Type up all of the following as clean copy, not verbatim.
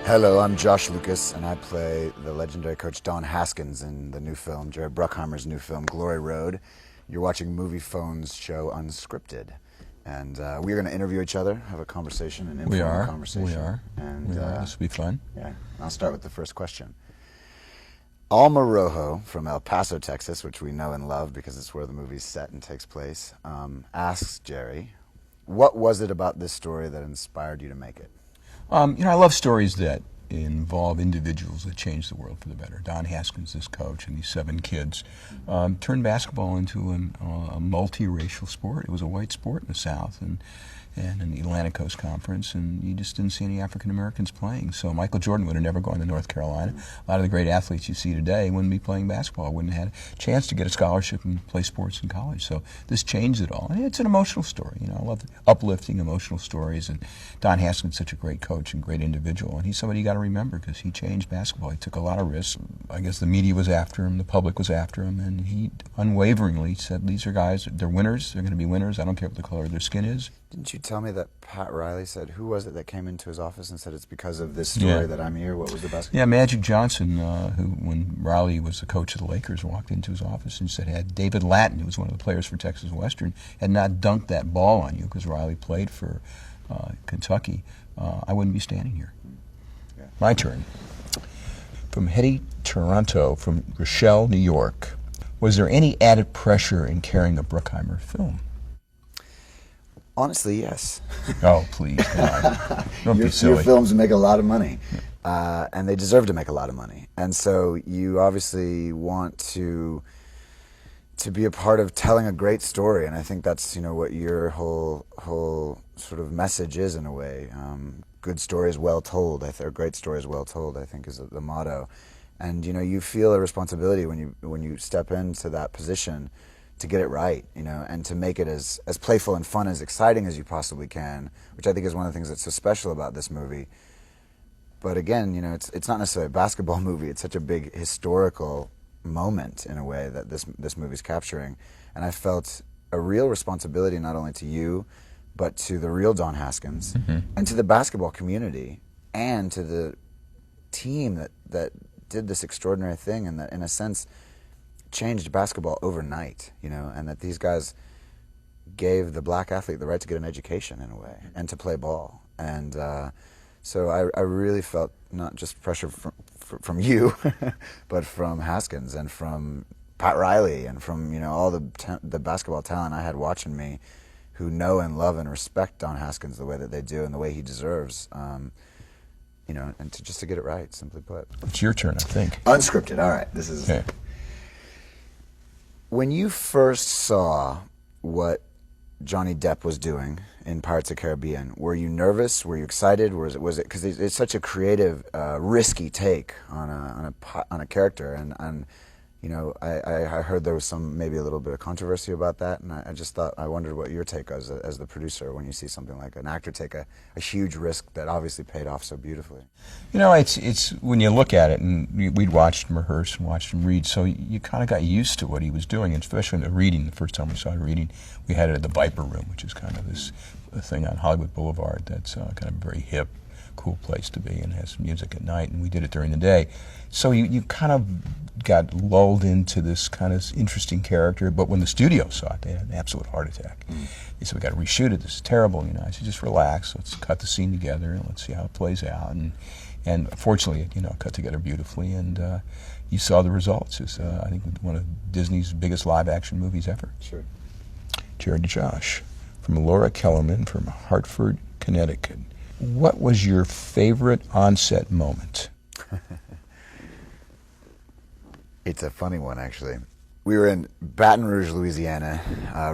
Hello, I'm Josh Lucas, and I play the legendary coach Don Haskins in the new film, Jerry Bruckheimer's new film, Glory Road. You're watching Moviefone's show, Unscripted. And we're going to interview each other, have a conversation, an informal conversation. We are. This will be fun. Yeah. I'll start with the first question. Alma Rojo from El Paso, Texas, which we know and love because it's where the movie's set and takes place, asks Jerry, what was it about this story that inspired you to make it? I love stories that involve individuals that change the world for the better. Don Haskins, this coach, and these 7 kids turned basketball into a multiracial sport. It was a white sport in the South and in the Atlantic Coast Conference, and you just didn't see any African Americans playing. So Michael Jordan would have never gone to North Carolina. A lot of the great athletes you see today wouldn't be playing basketball, wouldn't have had a chance to get a scholarship and play sports in college. So this changed it all. And it's an emotional story. I love uplifting emotional stories, and Don Haskins is such a great coach and great individual, and he's somebody you got to remember because he changed basketball. He took a lot of risks. I guess the media was after him, the public was after him, and he unwaveringly said, these are guys, they're winners, they're going to be winners, I don't care what the color of their skin is. Didn't you tell me that Pat Riley said, who was it that came into his office and said it's because of this story that I'm here? What was the best? Yeah, Magic Johnson, who, when Riley was the coach of the Lakers, walked into his office and said, had David Lattin, who was one of the players for Texas Western, had not dunked that ball on you because Riley played for Kentucky, I wouldn't be standing here. Yeah. My turn. From Hetty Toronto, from Rochelle, New York. Was there any added pressure in carrying a Bruckheimer film? Honestly, yes. Oh, please, God. Don't be silly. Your films make a lot of money, and they deserve to make a lot of money. And so you obviously want to be a part of telling a great story, and I think that's what your whole sort of message is in a way. Good stories well told, or great stories well told, I think is the motto. And you feel a responsibility when you step into that position to get it right, and to make it as playful and fun, as exciting as you possibly can, which I think is one of the things that's so special about this movie. But again, it's not necessarily a basketball movie. It's such a big historical moment in a way that this movie's capturing, and I felt a real responsibility not only to you, but to the real Don Haskins, and to the basketball community, and to the team that did this extraordinary thing, and that in a sense changed basketball overnight, and that these guys gave the black athlete the right to get an education in a way and to play ball. And so I really felt not just pressure from you, but from Haskins and from Pat Riley and from all the basketball talent I had watching me, who know and love and respect Don Haskins the way that they do and the way he deserves. And just to get it right, simply put. It's your turn, I think. Unscripted. All right. This is. Okay. When you first saw what Johnny Depp was doing in Pirates of the Caribbean, were you nervous? Were you excited? Was it because it's such a creative, risky take on a character, and I heard there was maybe a little bit of controversy about that, and I wondered what your take was as the producer when you see something like an actor take a huge risk that obviously paid off so beautifully. It's when you look at it, and we'd watched him rehearse and watched him read, so you kind of got used to what he was doing, and especially in the reading. The first time we saw reading, we had it at the Viper Room, which is kind of this thing on Hollywood Boulevard that's kind of very hip, cool place to be, and has music at night, and we did it during the day. So you kind of got lulled into this kind of interesting character, but when the studio saw it, they had an absolute heart attack. They said, we got to reshoot it, this is terrible. I said, just relax, let's cut the scene together, and let's see how it plays out. And fortunately, it cut together beautifully, and you saw the results. It's, I think, one of Disney's biggest live-action movies ever. Sure. Jerry to Josh, from Laura Kellerman from Hartford, Connecticut. What was your favorite on-set moment? It's a funny one, actually. We were in Baton Rouge, Louisiana,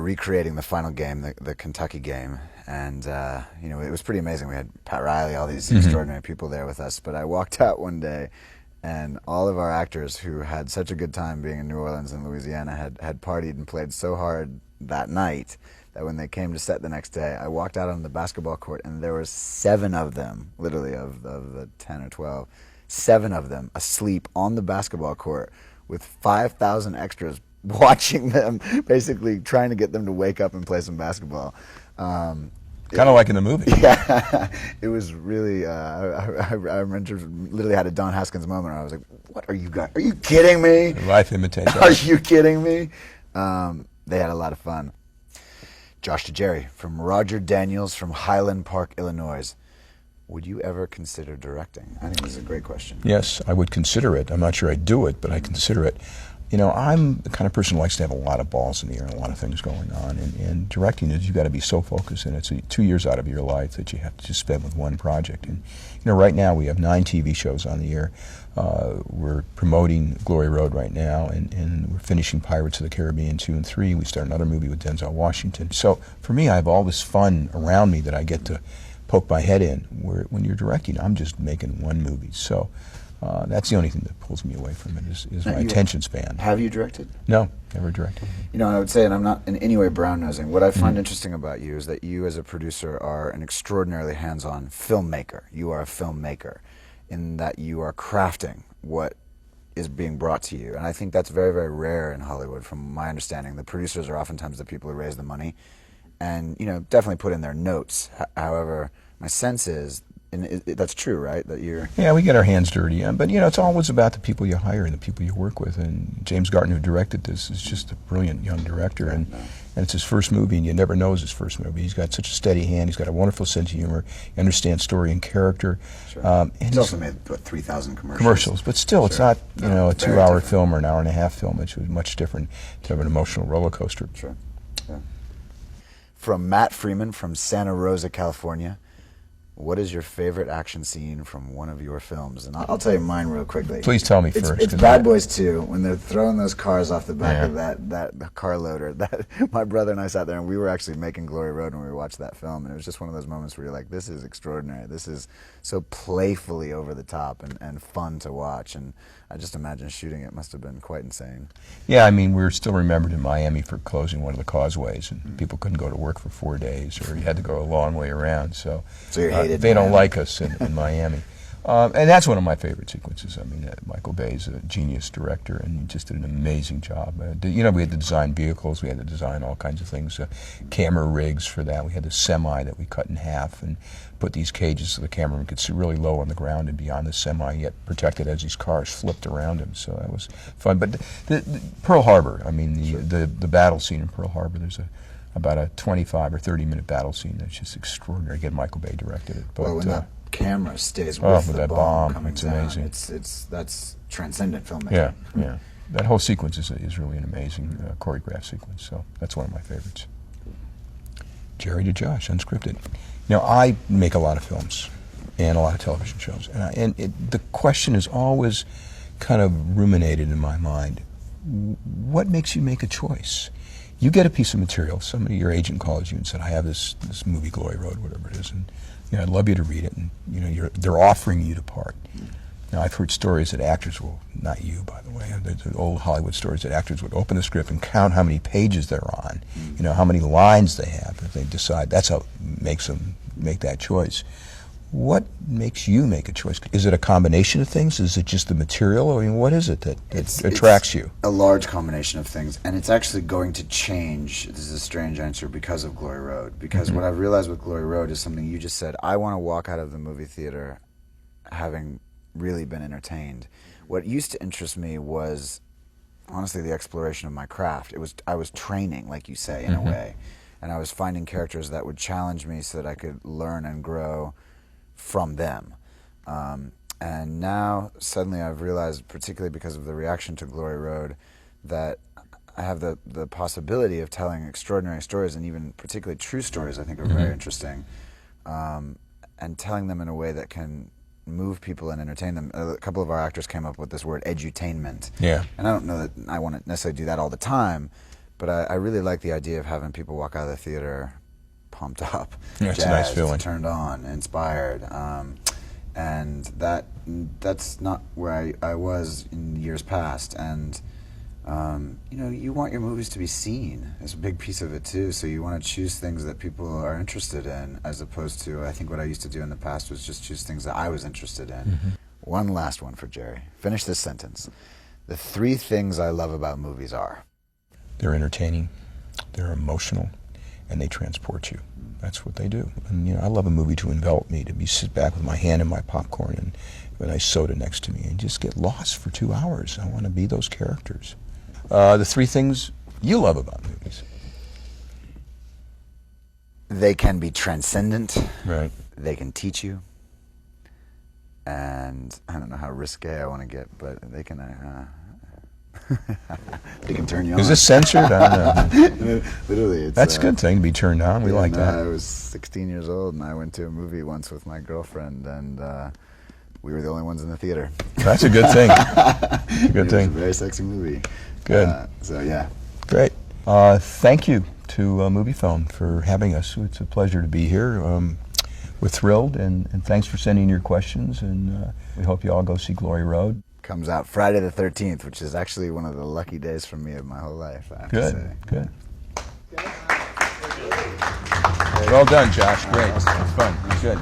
recreating the final game, the Kentucky game, and it was pretty amazing. We had Pat Riley, all these extraordinary people there with us. But I walked out one day, and all of our actors who had such a good time being in New Orleans and Louisiana had partied and played so hard that night that when they came to set the next day, I walked out on the basketball court, and there were 7 of them, literally of the 10 or 12, 7 of them asleep on the basketball court with 5,000 extras watching them, basically trying to get them to wake up and play some basketball. Kind of like in the movie. Yeah, it was really. I remember literally had a Don Haskins moment where I was like, "What are you guys? Are you kidding me? Life imitates Are art. you kidding me?" They had a lot of fun. Josh to Jerry from Roger Daniels from Highland Park, Illinois. Would you ever consider directing? I think this is a great question. Yes, I would consider it. I'm not sure I'd do it, but I consider it. You know, I'm the kind of person who likes to have a lot of balls in the air and a lot of things going on. And directing is, you've got to be so focused, and it's 2 years out of your life that you have to just spend with one project. And, you know, right now we have 9 TV shows on the air. We're promoting Glory Road right now, and we're finishing Pirates of the Caribbean 2 and 3. We start another movie with Denzel Washington. So for me, I have all this fun around me that I get to poke my head in, where when you're directing, I'm just making one movie. So that's the only thing that pulls me away from it is my attention span. Have you directed? No, never directed. You know, I would say, and I'm not in any way brown-nosing, what I find interesting about you is that you as a producer are an extraordinarily hands-on filmmaker. You are a filmmaker in that you are crafting what is being brought to you. And I think that's very, very rare in Hollywood from my understanding. The producers are oftentimes the people who raise the money and, you know, definitely put in their notes. However, my sense is, and that's true, right? That you're... Yeah, we get our hands dirty, but you know, it's always about the people you hire and the people you work with. And James Gartner, who directed this, is just a brilliant young director, and it's his first movie, and you never know it's his first movie. He's got such a steady hand. He's got a wonderful sense of humor. He understands story and character. Sure. And he's also made, what, 3,000 commercials? Commercials, but still, Sure. it's not, you know, a 2-hour different film or an hour-and-a-half film. It's much different to have an emotional roller coaster. Sure. Yeah. From Matt Freeman from Santa Rosa, California. What is your favorite action scene from one of your films? And I'll tell you mine real quickly. Please tell me first. It's Bad Boys 2, when they're throwing those cars off the back Yeah. of that car loader. My brother and I sat there, and we were actually making Glory Road when we watched that film, and it was just one of those moments where you're like, this is extraordinary. This is so playfully over the top and fun to watch, and I just imagine shooting it must have been quite insane. Yeah, I mean, we're still remembered in Miami for closing one of the causeways, and people couldn't go to work for 4 days, or you had to go a long way around. So you're hated. They don't like us in Miami. And that's one of my favorite sequences. I mean, Michael Bay's a genius director, and he just did an amazing job. You know, we had to design vehicles, we had to design all kinds of things, camera rigs for that. We had the semi that we cut in half and put these cages so the cameraman could see really low on the ground and beyond the semi, yet protected as these cars flipped around him. So that was fun. But the Pearl Harbor, I mean, the battle scene in Pearl Harbor, there's about a 25 or 30-minute battle scene that's just extraordinary. Again, Michael Bay directed it. But, well, when that camera stays with the that bomb bomb, coming it's down, amazing. That's transcendent filmmaking. Yeah, yeah. That whole sequence is really an amazing choreographed sequence. So that's one of my favorites. Jerry to Josh, Unscripted. Now, I make a lot of films and a lot of television shows, and the question is always kind of ruminated in my mind. What makes you make a choice? You get a piece of material, somebody, your agent calls you and said, I have this movie, Glory Road, whatever it is, and you know, I'd love you to read it, and you know, they're offering you to part. Now, I've heard stories that actors will, not you, by the way, the old Hollywood stories that actors would open the script and count how many pages they're on, you know, how many lines they have, if they decide that's how makes them make that choice. What makes you make a choice? Is it a combination of things? Is it just the material? I mean, what is it that attracts you? A large combination of things, and it's actually going to change. This is a strange answer because of Glory Road. Because what I've realized with Glory Road is something you just said. I want to walk out of the movie theater having really been entertained. What used to interest me was honestly the exploration of my craft. I was training, like you say, in a way, and I was finding characters that would challenge me so that I could learn and grow from them. And now suddenly I've realized, particularly because of the reaction to Glory Road, that I have the possibility of telling extraordinary stories, and even particularly true stories I think are very interesting, and telling them in a way that can move people and entertain them. A couple of our actors came up with this word, edutainment. Yeah. And I don't know that I want to necessarily do that all the time, but I really like the idea of having people walk out of the theater pumped up, yeah, it's a nice feeling, turned on, inspired, and that's not where I was in years past. And you know, you want your movies to be seen. It's a big piece of it too. So you want to choose things that people are interested in, as opposed to, I think what I used to do in the past was just choose things that I was interested in. One last one for Jerry. Finish this sentence. The 3 things I love about movies are: they're entertaining, they're emotional, and they transport you. That's what they do. And I love a movie to envelop me, to sit back with my hand in my popcorn and a nice soda next to me and just get lost for 2 hours. I want to be those characters. The 3 things you love about movies. They can be transcendent. Right. They can teach you. And I don't know how risque I want to get, but they can they can turn you on. Is this censored? I don't know. Literally, That's a good thing to be turned on. We like that. I was 16 years old, and I went to a movie once with my girlfriend, and we were the only ones in the theater. That's a good thing. Good thing. It was a very sexy movie. Good. So yeah. Great. Thank you to Moviefone for having us. It's a pleasure to be here. We're thrilled, and thanks for sending your questions, and we hope you all go see Glory Road. Comes out Friday the 13th, which is actually one of the lucky days for me of my whole life, I have to say. Good. Well done, Josh. Great. It's fun. Good.